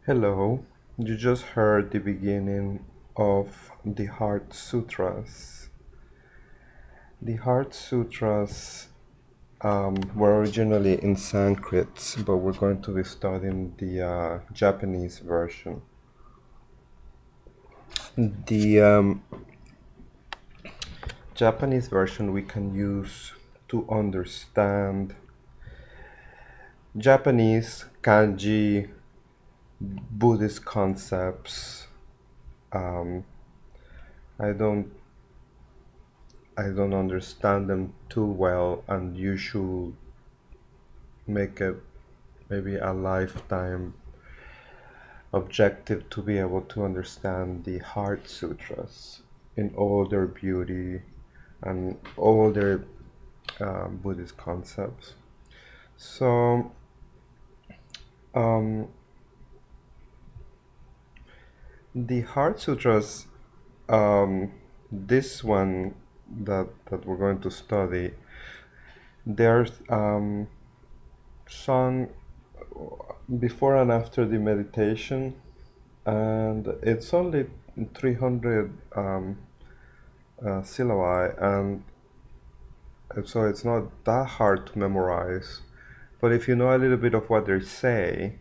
Hello, you just heard the beginning of the Heart Sutras. The Heart Sutras were originally in Sanskrit, but we're going to be studying the Japanese version. The Japanese version we can use to understand Japanese kanji, Buddhist concepts. I don't understand them too well, and you should make it maybe a lifetime objective to be able to understand the Heart Sutras in all their beauty and all their Buddhist concepts. So the Heart Sutras, this one that we're going to study, there's sung before and after the meditation, and it's only 300 syllabi, and so it's not that hard to memorize. But if you know a little bit of what they say,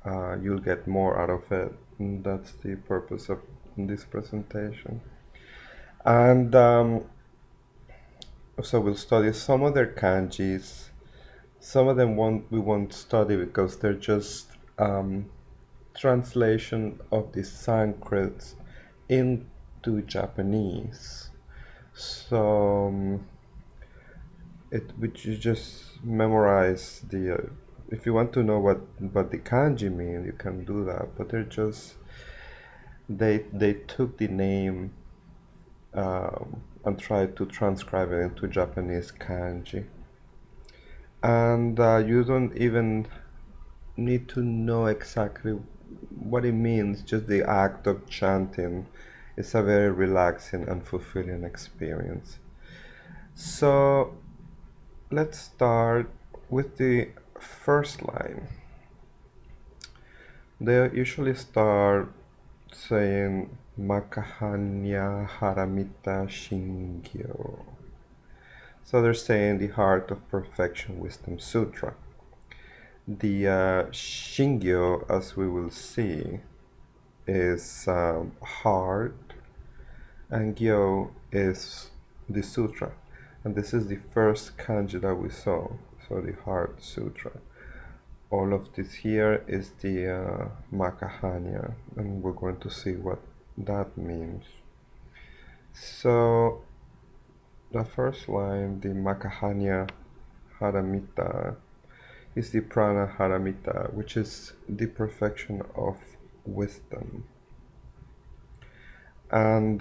you'll get more out of it. And that's the purpose of this presentation. And so we'll study some of their kanjis. Some of them we won't study because they're just translation of the Sanskrit into Japanese. So you just memorize the. If you want to know what the kanji mean, you can do that. But they're just they took the name and tried to transcribe it into Japanese kanji. And you don't even need to know exactly what it means. Just the act of chanting is a very relaxing and fulfilling experience. So let's start with the first line. They usually start saying Makahanya Haramita Shingyo. So they're saying the Heart of Perfection Wisdom Sutra. The Shingyo, as we will see, is heart, and Gyo is the sutra. And this is the first kanji that we saw, so the Heart Sutra. All of this here is the Makahanya, and we're going to see what that means. So the first line, the Makahanya Haramita, is the Prana Haramita, which is the perfection of wisdom. And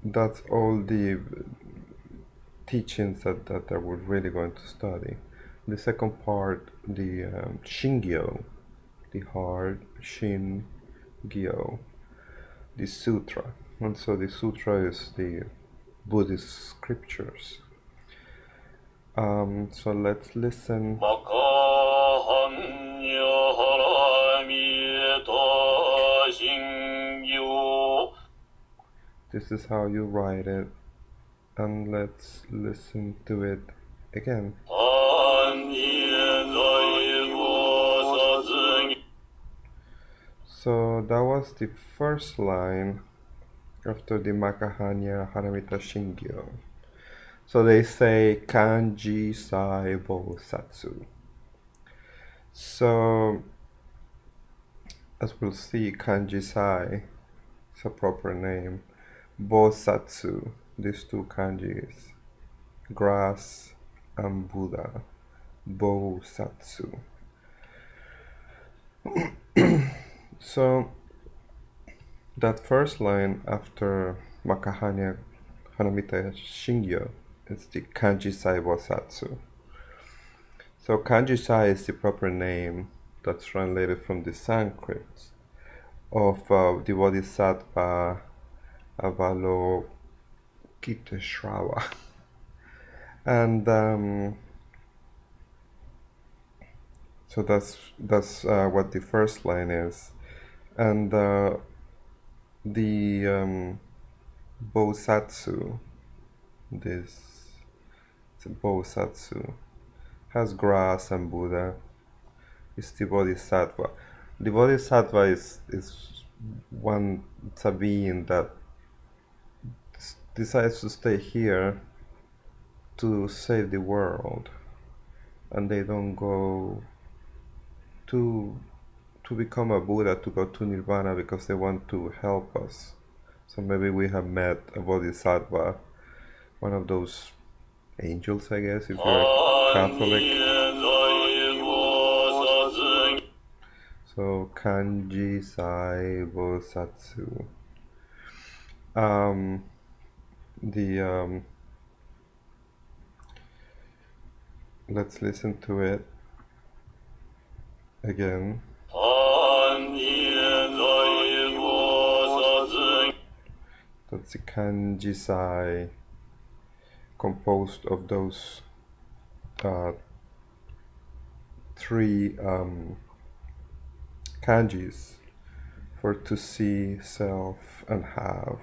that's all the teachings that we're really going to study. The second part, the Shingyo, the heart, Shin, Gyo, the sutra. And so the sutra is the Buddhist scriptures. So let's listen. This is how you write it, and let's listen to it again. So that was the first line after the Makahanya Haramita Shingyo. So they say kanji sai bosatsu. So as we'll see, kanji sai is a proper name. Bosatsu, these two kanjis, grass and Buddha, Bosatsu. So that first line after Makahanya Haramita Shingyo is the kanji sai bosatsu. So kanji sai is the proper name that's translated from the Sanskrit of the Bodhisattva Kiteshrawa. And so that's what the first line is. And the Bosatsu, this Bosatsu, has grass and Buddha. It's the Bodhisattva. The Bodhisattva is one, it's a being that decides to stay here to save the world, and they don't go to become a Buddha, to go to Nirvana, because they want to help us. So maybe we have met a Bodhisattva, one of those angels, I guess, if you're a Catholic. So kanji sai bosatsu. Let's listen to it again. That's the kanji sai, composed of those three kanjis for to see, self, and have.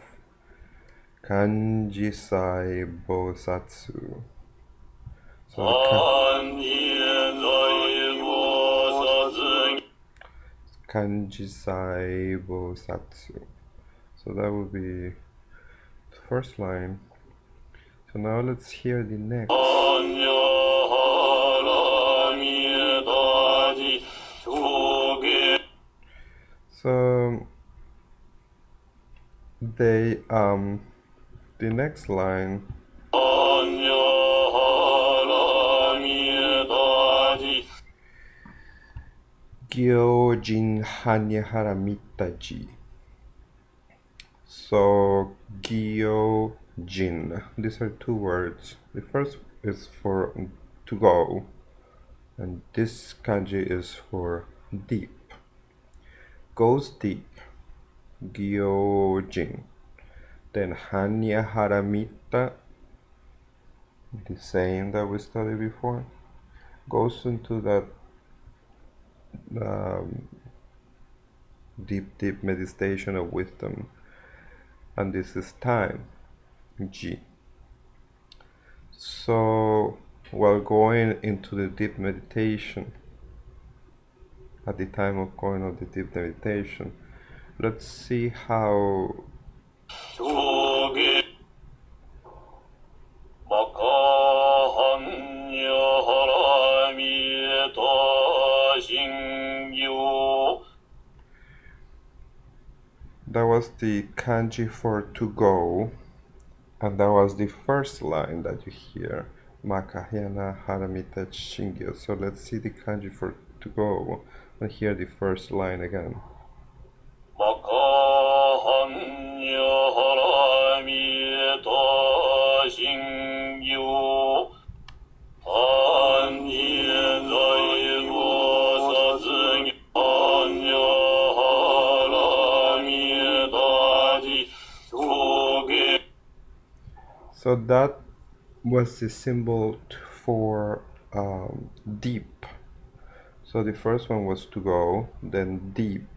Kanji sai bosatsu. So kanji sai bosatsu. So that would be the first line. So now let's hear the next. So they the next line Gyojin Hanyahara Mitaji. So Gyojin, these are two words. The first is for to go, and this kanji is for deep. Goes deep, Gyojin. Then Hanyahara Mita, the same that we studied before, goes into that deep meditation of wisdom, and this is time, G. So while going into the deep meditation, at the time of going on the deep meditation, let's see how that was the kanji for to go, and that was the first line that you hear, Makahana Haramita Shingyo. So let's see the kanji for to go and hear the first line again. So that was the symbol for deep. So the first one was to go, then deep.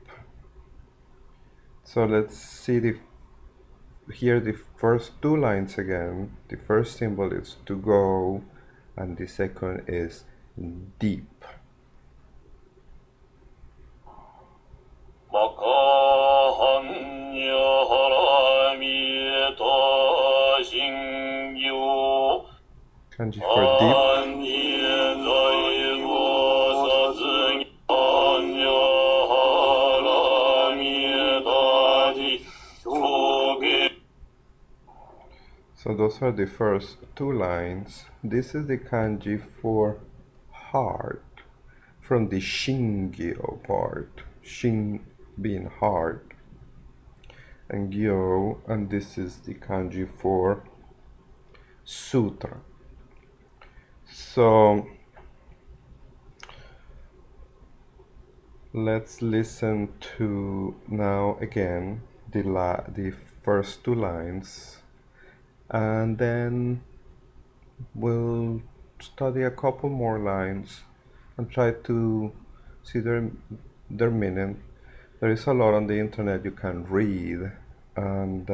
So let's see hear the first two lines again. The first symbol is to go, and the second is deep. Kanji for deep. So those are the first two lines. This is the kanji for heart, from the shingyo part, shin being heart, and gyo, and this is the kanji for sutra. So let's listen to now again the first two lines And then we'll study a couple more lines and try to see their meaning. There is a lot on the internet you can read, and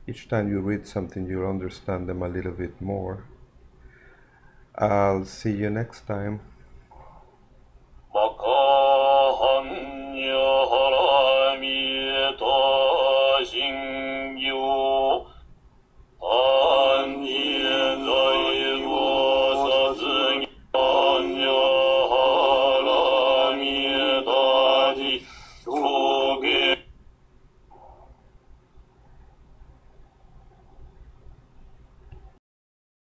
each time you read something, you'll understand them a little bit more. I'll see you next time.